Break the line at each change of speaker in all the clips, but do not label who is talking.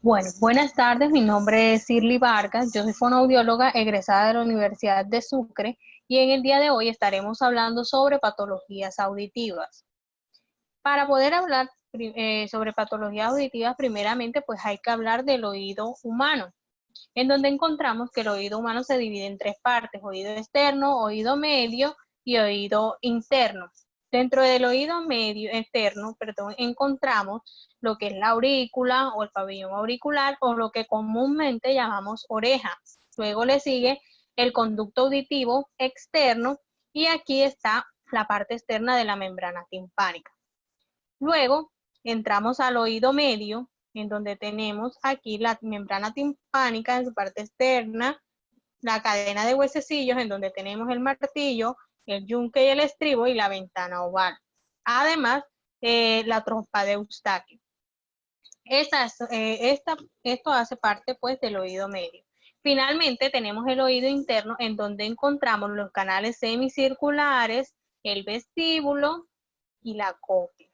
Bueno, buenas tardes, mi nombre es Shirley Vargas, yo soy fonoaudióloga egresada de la Universidad de Sucre y en el día de hoy estaremos hablando sobre patologías auditivas. Para poder hablar sobre patologías auditivas, primeramente pues hay que hablar del oído humano, en donde encontramos que el oído humano se divide en tres partes: oído externo, oído medio y oído interno. Dentro del oído medio externo, encontramos lo que es la aurícula o el pabellón auricular o lo que comúnmente llamamos oreja. Luego le sigue el conducto auditivo externo y aquí está la parte externa de la membrana timpánica. Luego entramos al oído medio, en donde tenemos aquí la membrana timpánica en su parte externa, la cadena de huesecillos en donde tenemos el martillo, el yunque y el estribo y la ventana oval. Además, la trompa de Eustaquio. Esto hace parte pues del oído medio. Finalmente tenemos el oído interno, en donde encontramos los canales semicirculares, el vestíbulo y la cóclea.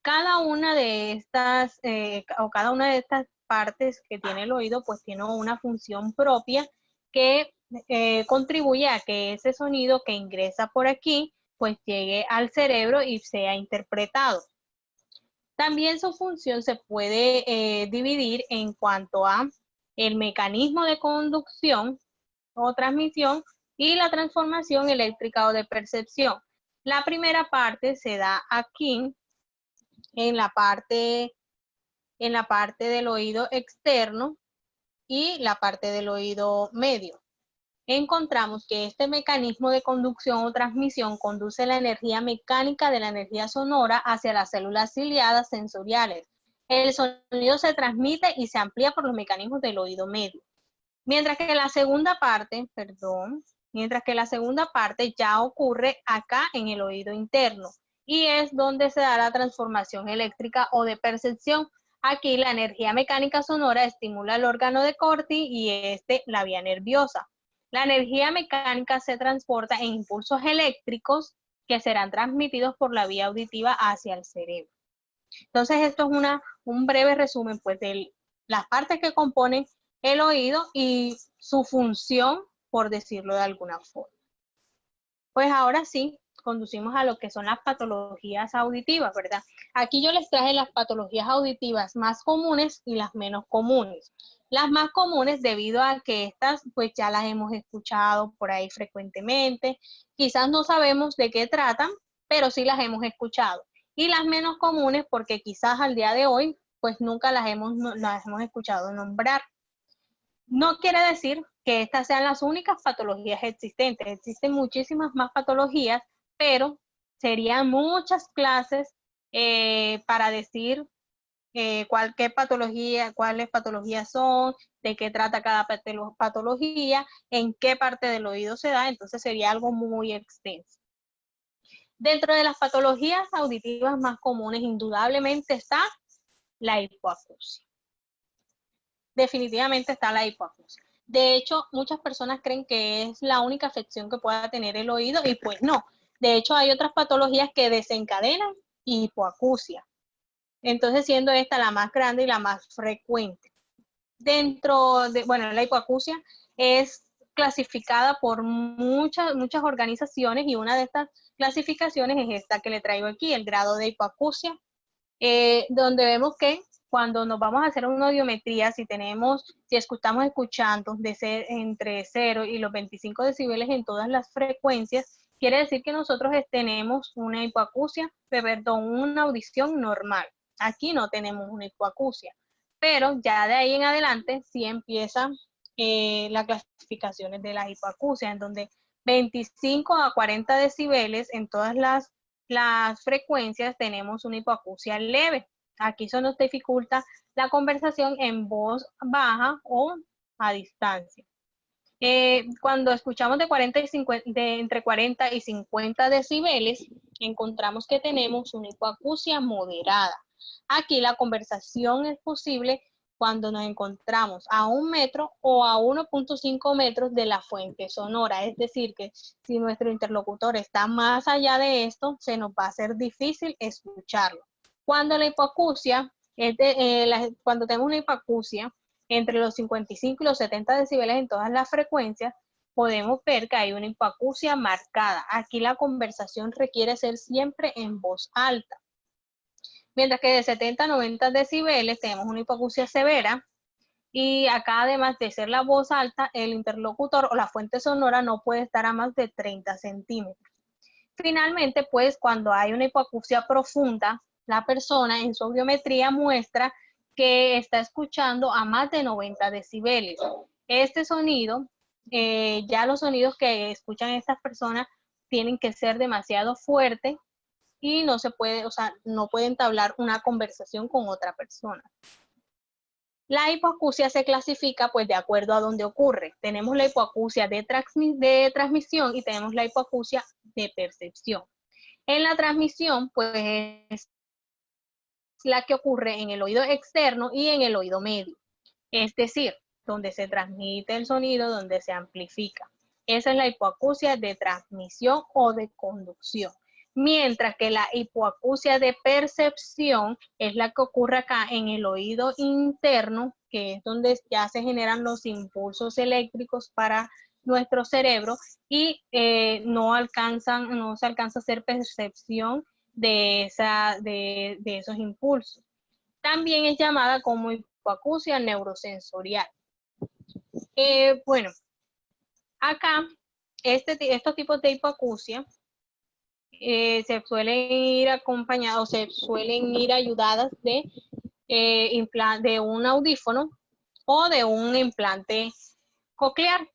Cada una de estas partes que tiene el oído pues tiene una función propia que contribuye a que ese sonido que ingresa por aquí pues llegue al cerebro y sea interpretado. También su función se puede dividir en cuanto a el mecanismo de conducción o transmisión y la transformación eléctrica o de percepción. La primera parte se da aquí en la parte del oído externo y la parte del oído medio. Encontramos que este mecanismo de conducción o transmisión conduce la energía mecánica de la energía sonora hacia las células ciliadas sensoriales. El sonido se transmite y se amplía por los mecanismos del oído medio. Mientras que la segunda parte ya ocurre acá en el oído interno y es donde se da la transformación eléctrica o de percepción. Aquí la energía mecánica sonora estimula el órgano de Corti y la vía nerviosa. La energía mecánica se transporta en impulsos eléctricos que serán transmitidos por la vía auditiva hacia el cerebro. Entonces esto es un breve resumen pues de las partes que componen el oído y su función, por decirlo de alguna forma. Pues ahora sí, conducimos a lo que son las patologías auditivas, ¿verdad? Aquí yo les traje las patologías auditivas más comunes y las menos comunes. Las más comunes debido a que estas pues ya las hemos escuchado por ahí frecuentemente, quizás no sabemos de qué tratan, pero sí las hemos escuchado. Y las menos comunes porque quizás al día de hoy pues nunca las hemos escuchado nombrar. No quiere decir que estas sean las únicas patologías existentes. Existen muchísimas más patologías, pero serían muchas clases para decir cuáles patologías son, de qué trata cada patología, en qué parte del oído se da, entonces sería algo muy extenso. Dentro de las patologías auditivas más comunes, indudablemente está la hipoacusia. Definitivamente está la hipoacusia. De hecho, muchas personas creen que es la única afección que pueda tener el oído y pues no. De hecho, hay otras patologías que desencadenan hipoacusia. Entonces, siendo esta la más grande y la más frecuente. La hipoacusia es clasificada por muchas organizaciones y una de estas clasificaciones es esta que le traigo aquí, el grado de hipoacusia, donde vemos que cuando nos vamos a hacer una audiometría, si estamos escuchando entre 0 y los 25 decibeles en todas las frecuencias, quiere decir que nosotros tenemos una hipoacusia, una audición normal. Aquí no tenemos una hipoacusia, pero ya de ahí en adelante sí empiezan las clasificaciones de las hipoacusias, en donde 25 a 40 decibeles en todas las frecuencias tenemos una hipoacusia leve. Aquí eso nos dificulta la conversación en voz baja o a distancia. Cuando escuchamos entre 40 y 50 decibeles, encontramos que tenemos una hipoacusia moderada. Aquí la conversación es posible cuando nos encontramos a 1 metro o a 1.5 metros de la fuente sonora. Es decir, que si nuestro interlocutor está más allá de esto, se nos va a hacer difícil escucharlo. Cuando cuando tenemos una hipoacusia entre los 55 y los 70 decibeles en todas las frecuencias, podemos ver que hay una hipoacusia marcada. Aquí la conversación requiere ser siempre en voz alta. Mientras que de 70 a 90 decibeles tenemos una hipoacusia severa, y acá además de ser la voz alta, el interlocutor o la fuente sonora no puede estar a más de 30 centímetros. Finalmente, pues cuando hay una hipoacusia profunda, la persona en su audiometría muestra que está escuchando a más de 90 decibeles. Este sonido, ya los sonidos que escuchan estas personas tienen que ser demasiado fuertes y no puede entablar una conversación con otra persona. La hipoacusia se clasifica pues de acuerdo a dónde ocurre. Tenemos la hipoacusia de transmisión y tenemos la hipoacusia de percepción. En la transmisión pues la que ocurre en el oído externo y en el oído medio. Es decir, donde se transmite el sonido, donde se amplifica. Esa es la hipoacusia de transmisión o de conducción. Mientras que la hipoacusia de percepción es la que ocurre acá en el oído interno, que es donde ya se generan los impulsos eléctricos para nuestro cerebro y no se alcanza a hacer percepción de esos impulsos. También es llamada como hipoacusia neurosensorial. Bueno, acá estos tipos de hipoacusia se suelen ir acompañados, se suelen ir ayudadas de un audífono o de un implante coclear.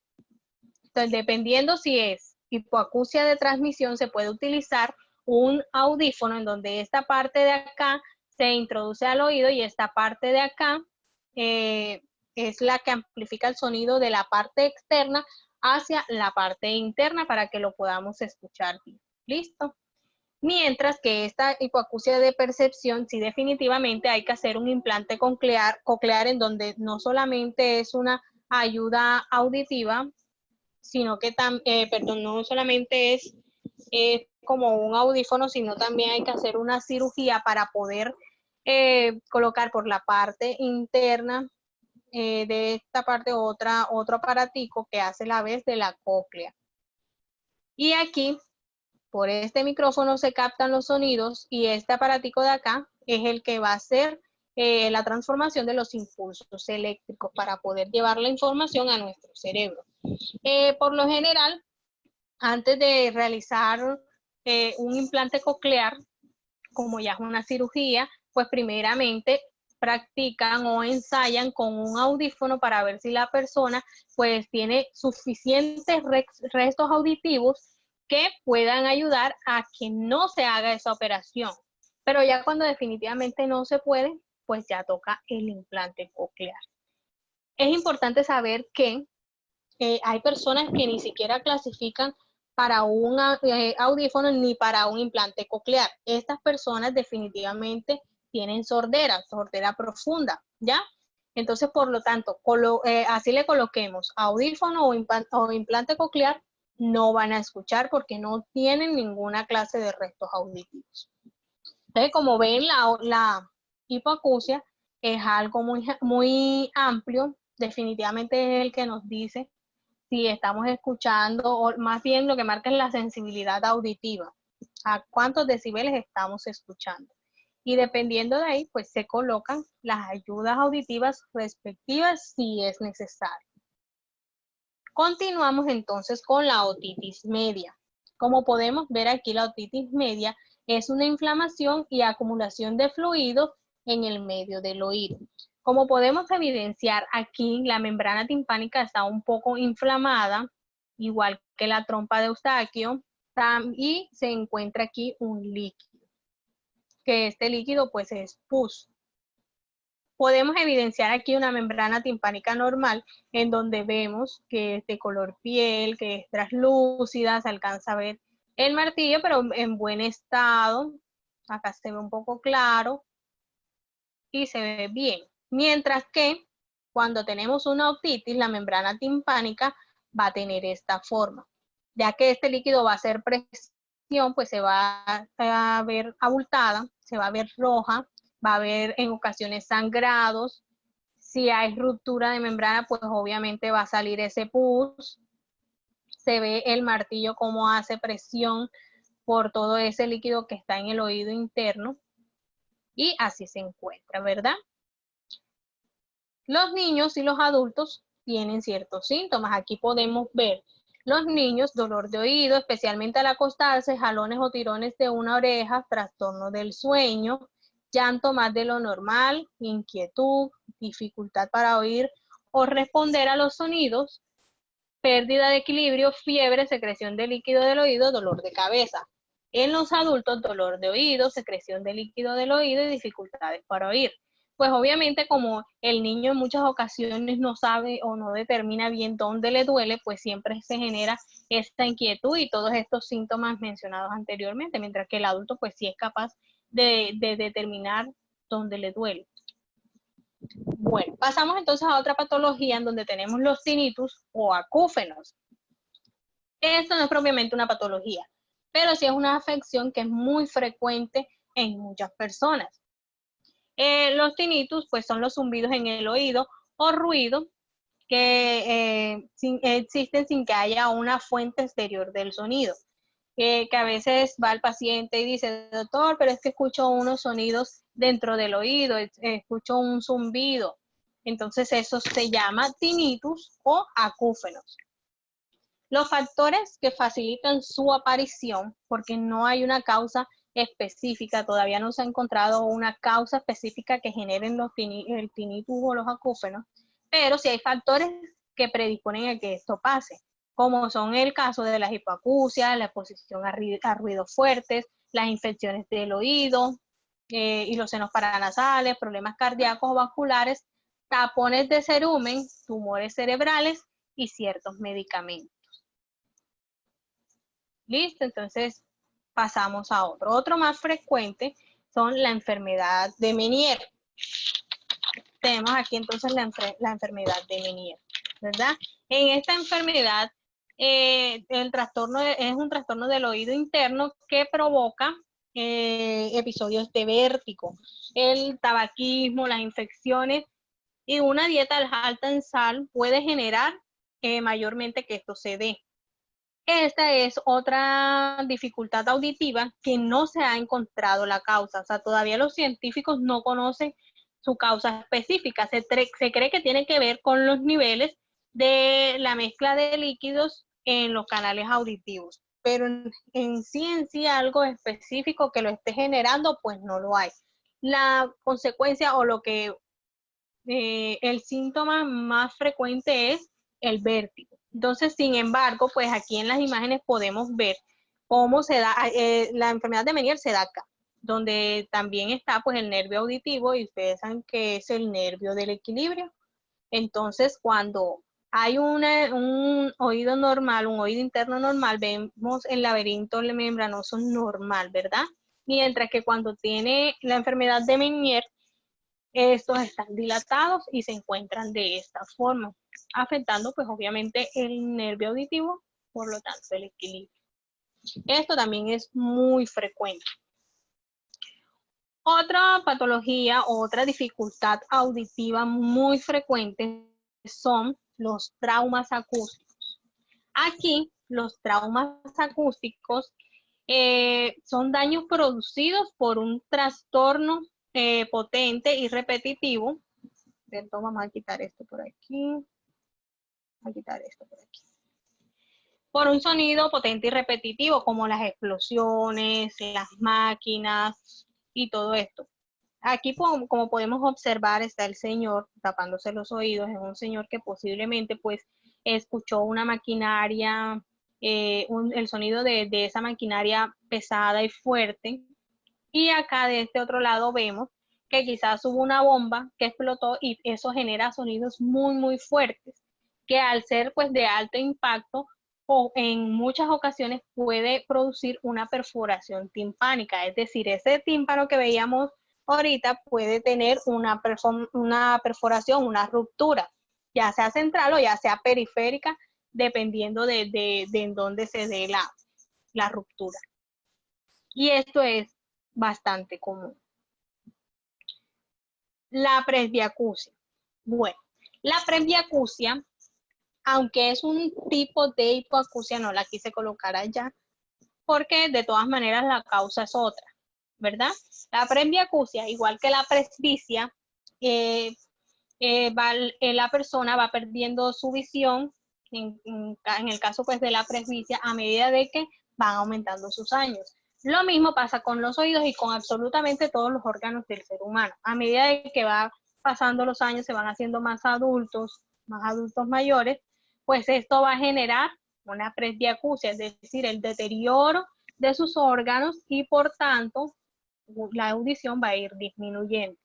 Entonces, dependiendo si es hipoacusia de transmisión, se puede utilizar un audífono en donde esta parte de acá se introduce al oído y esta parte de acá es la que amplifica el sonido de la parte externa hacia la parte interna para que lo podamos escuchar bien. ¿Listo? Mientras que esta hipoacusia de percepción, sí definitivamente hay que hacer un implante coclear en donde no solamente es una ayuda auditiva, sino que no solamente es como un audífono, sino también hay que hacer una cirugía para poder colocar por la parte interna de esta parte otro aparatico que hace la vez de la cóclea. Y aquí, por este micrófono se captan los sonidos y este aparatico de acá es el que va a hacer la transformación de los impulsos eléctricos para poder llevar la información a nuestro cerebro. Por lo general, antes de realizar un implante coclear, como ya es una cirugía, pues primeramente practican o ensayan con un audífono para ver si la persona pues tiene suficientes restos auditivos que puedan ayudar a que no se haga esa operación. Pero ya cuando definitivamente no se puede, pues ya toca el implante coclear. Es importante saber que hay personas que ni siquiera clasifican para un audífono ni para un implante coclear. Estas personas definitivamente tienen sordera profunda, ¿ya? Entonces, por lo tanto, así le coloquemos audífono o implante coclear, no van a escuchar porque no tienen ninguna clase de restos auditivos. Entonces, como ven, la hipoacusia es algo muy amplio, definitivamente es el que nos dice si estamos escuchando, o más bien lo que marca es la sensibilidad auditiva, a cuántos decibeles estamos escuchando. Y dependiendo de ahí, pues se colocan las ayudas auditivas respectivas si es necesario. Continuamos entonces con la otitis media. Como podemos ver aquí, la otitis media es una inflamación y acumulación de fluidos en el medio del oído. Como podemos evidenciar aquí, la membrana timpánica está un poco inflamada, igual que la trompa de Eustaquio, y se encuentra aquí un líquido, que este líquido pues es pus. Podemos evidenciar aquí una membrana timpánica normal, en donde vemos que es de color piel, que es translúcida, se alcanza a ver el martillo, pero en buen estado. Acá se ve un poco claro y se ve bien. Mientras que cuando tenemos una otitis, la membrana timpánica va a tener esta forma. Ya que este líquido va a hacer presión, pues se va a ver abultada, se va a ver roja, va a haber en ocasiones sangrados. Si hay ruptura de membrana, pues obviamente va a salir ese pus. Se ve el martillo cómo hace presión por todo ese líquido que está en el oído interno. Y así se encuentra, ¿verdad? Los niños y los adultos tienen ciertos síntomas. Aquí podemos ver los niños, dolor de oído, especialmente al acostarse, jalones o tirones de una oreja, trastorno del sueño, llanto más de lo normal, inquietud, dificultad para oír o responder a los sonidos, pérdida de equilibrio, fiebre, secreción de líquido del oído, dolor de cabeza. En los adultos, dolor de oído, secreción de líquido del oído y dificultades para oír. Pues obviamente como el niño en muchas ocasiones no sabe o no determina bien dónde le duele, pues siempre se genera esta inquietud y todos estos síntomas mencionados anteriormente, mientras que el adulto pues sí es capaz de determinar donde le duele. Bueno, pasamos entonces a otra patología en donde tenemos los tinnitus o acúfenos. Esto no es propiamente una patología, pero sí es una afección que es muy frecuente en muchas personas. Los tinnitus pues son los zumbidos en el oído o ruido que existen sin que haya una fuente exterior del sonido. Que a veces va el paciente y dice, doctor, pero es que escucho unos sonidos dentro del oído, escucho un zumbido. Entonces eso se llama tinnitus o acúfenos. Los factores que facilitan su aparición, porque no hay una causa específica, todavía no se ha encontrado una causa específica que generen el tinnitus o los acúfenos, pero sí hay factores que predisponen a que esto pase, como son el caso de las hipoacusias, la exposición a ruidos fuertes, las infecciones del oído y los senos paranasales, problemas cardíacos o vasculares, tapones de cerumen, tumores cerebrales y ciertos medicamentos. Listo, entonces pasamos a otro. Otro más frecuente son la enfermedad de Meniere. Tenemos aquí entonces la enfermedad de Meniere, ¿verdad? En esta enfermedad, el trastorno es un trastorno del oído interno que provoca episodios de vértigo, el tabaquismo, las infecciones y una dieta alta en sal puede generar mayormente que esto se dé. Esta es otra dificultad auditiva que no se ha encontrado la causa. O sea, todavía los científicos no conocen su causa específica. Se cree que tiene que ver con los niveles de la mezcla de líquidos en los canales auditivos. Pero en sí algo específico que lo esté generando, pues no lo hay. La consecuencia o lo que el síntoma más frecuente es el vértigo. Entonces, sin embargo, pues aquí en las imágenes podemos ver cómo se da, la enfermedad de Meniere se da acá, donde también está pues el nervio auditivo y ustedes saben que es el nervio del equilibrio. Entonces, cuando hay un oído normal, un oído interno normal, vemos el laberinto membranoso normal, ¿verdad? Mientras que cuando tiene la enfermedad de Meniere, estos están dilatados y se encuentran de esta forma, afectando pues obviamente el nervio auditivo, por lo tanto el equilibrio. Esto también es muy frecuente. Otra patología, otra dificultad auditiva muy frecuente son los traumas acústicos. Aquí los traumas acústicos son daños producidos por un trastorno potente y repetitivo. Entonces vamos a quitar esto por aquí. A quitar esto por aquí. Por un sonido potente y repetitivo, como las explosiones, las máquinas y todo esto. Aquí, como podemos observar, está el señor tapándose los oídos. Es un señor que posiblemente pues escuchó una maquinaria, el sonido de esa maquinaria pesada y fuerte. Y acá de este otro lado vemos que quizás hubo una bomba que explotó y eso genera sonidos muy fuertes, que al ser pues de alto impacto o en muchas ocasiones puede producir una perforación timpánica, es decir, ese tímpano que veíamos ahorita puede tener una perforación, una ruptura, ya sea central o ya sea periférica, dependiendo de en dónde se dé la ruptura. Y esto es bastante común. La presbiacusia. Bueno, la presbiacusia, aunque es un tipo de hipoacusia, no la quise colocar allá, porque de todas maneras la causa es otra, ¿verdad? La presbiacusia, igual que la presbicia, la persona va perdiendo su visión, en el caso pues de la presbicia, a medida de que van aumentando sus años. Lo mismo pasa con los oídos y con absolutamente todos los órganos del ser humano. A medida de que va pasando los años, se van haciendo más adultos mayores, pues esto va a generar una presbiacusia, es decir, el deterioro de sus órganos y por tanto la audición va a ir disminuyendo.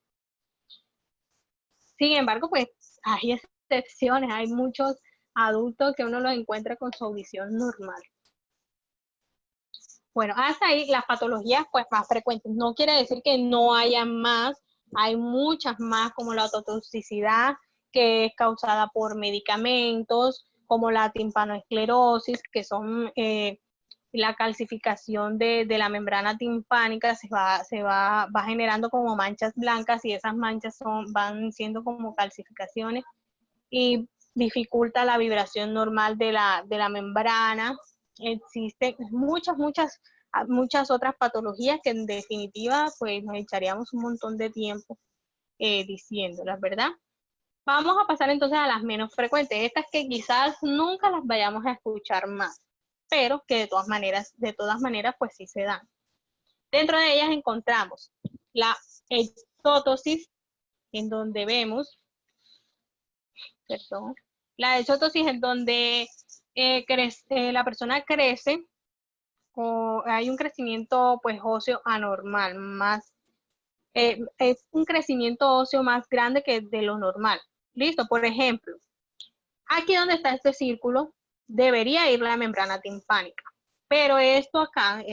Sin embargo, pues hay excepciones, hay muchos adultos que uno los encuentra con su audición normal. Bueno, hasta ahí las patologías pues más frecuentes. No quiere decir que no haya más hay muchas más, como la ototoxicidad, que es causada por medicamentos, como la timpanoesclerosis, que son la calcificación de la membrana timpánica, va generando como manchas blancas, y esas manchas van siendo como calcificaciones y dificulta la vibración normal de la membrana. Existen muchas otras patologías que en definitiva pues nos echaríamos un montón de tiempo diciéndolas, ¿verdad? Vamos a pasar entonces a las menos frecuentes, estas que quizás nunca las vayamos a escuchar más, pero que de todas maneras pues sí se dan. Dentro de ellas encontramos la exótosis, en donde vemos, perdón, la exótosis en donde la persona crece o hay un crecimiento pues óseo anormal, es un crecimiento óseo más grande que de lo normal. Listo, por ejemplo, aquí donde está este círculo debería ir la membrana timpánica, pero esto acá,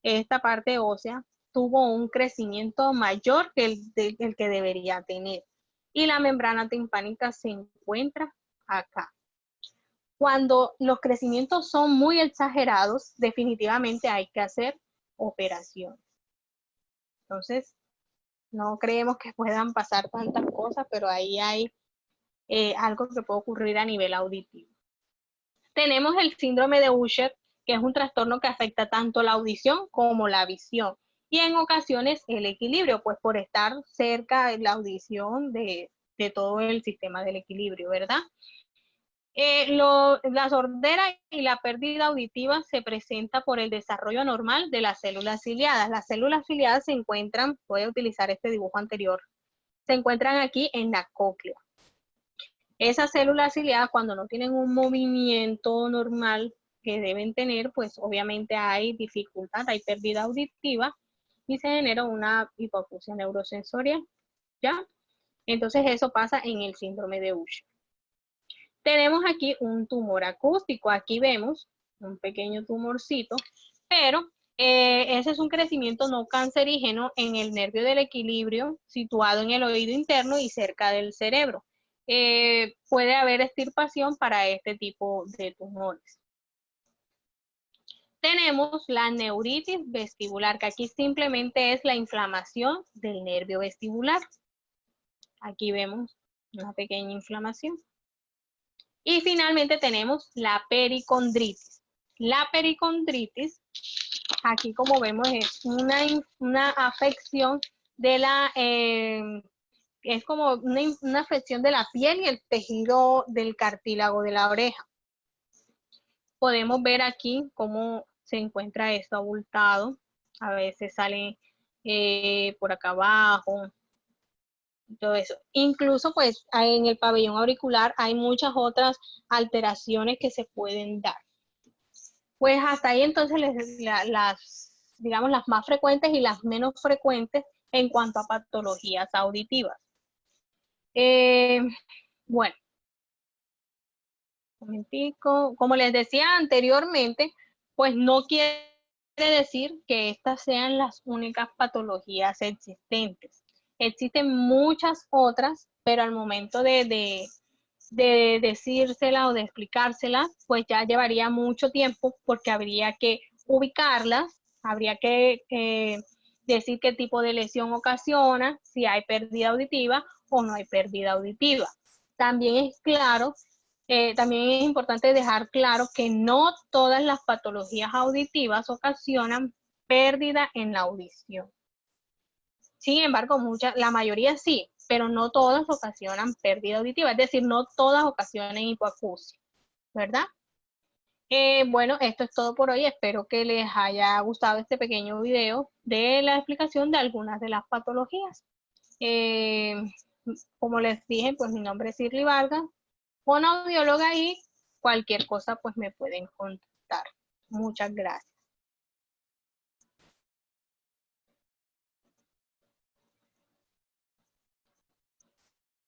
esta parte ósea, tuvo un crecimiento mayor que el que debería tener, y la membrana timpánica se encuentra acá. Cuando los crecimientos son muy exagerados, definitivamente hay que hacer operación. Entonces, no creemos que puedan pasar tantas cosas, pero ahí hay algo que puede ocurrir a nivel auditivo. Tenemos el síndrome de Usher, que es un trastorno que afecta tanto la audición como la visión, y en ocasiones el equilibrio, pues por estar cerca de la audición de todo el sistema del equilibrio, ¿verdad? La sordera y la pérdida auditiva se presenta por el desarrollo normal de las células ciliadas. Las células ciliadas se encuentran, voy a utilizar este dibujo anterior, se encuentran aquí en la cóclea. Esas células ciliadas, cuando no tienen un movimiento normal que deben tener, pues obviamente hay dificultad, hay pérdida auditiva y se genera una hipoacusia neurosensorial, ¿ya? Entonces eso pasa en el síndrome de Usher. Tenemos aquí un tumor acústico, aquí vemos un pequeño tumorcito, pero ese es un crecimiento no cancerígeno en el nervio del equilibrio situado en el oído interno y cerca del cerebro. Puede haber extirpación para este tipo de tumores. Tenemos la neuritis vestibular, que aquí simplemente es la inflamación del nervio vestibular. Aquí vemos una pequeña inflamación. Y finalmente tenemos la pericondritis. La pericondritis, aquí como vemos, es una afección de es como una afección de la piel y el tejido del cartílago de la oreja. Podemos ver aquí cómo se encuentra esto abultado. A veces sale por acá abajo, todo eso. Incluso pues en el pabellón auricular hay muchas otras alteraciones que se pueden dar. Pues hasta ahí entonces digamos las más frecuentes y las menos frecuentes en cuanto a patologías auditivas. Bueno, un momentico. Como les decía anteriormente, pues no quiere decir que estas sean las únicas patologías existentes. Existen muchas otras, pero al momento de decírselas o de explicárselas, pues ya llevaría mucho tiempo porque habría que ubicarlas, habría que decir qué tipo de lesión ocasiona, si hay pérdida auditiva o no hay pérdida auditiva. También es claro, también es importante dejar claro que no todas las patologías auditivas ocasionan pérdida en la audición. Sin embargo, la mayoría sí, pero no todas ocasionan pérdida auditiva, es decir, no todas ocasionan hipoacusia, ¿verdad? Bueno, esto es todo por hoy. Espero que les haya gustado este pequeño video de la explicación de algunas de las patologías. Como les dije, pues mi nombre es Shirley Vargas, fonoaudióloga, y cualquier cosa pues me pueden contactar. Muchas gracias.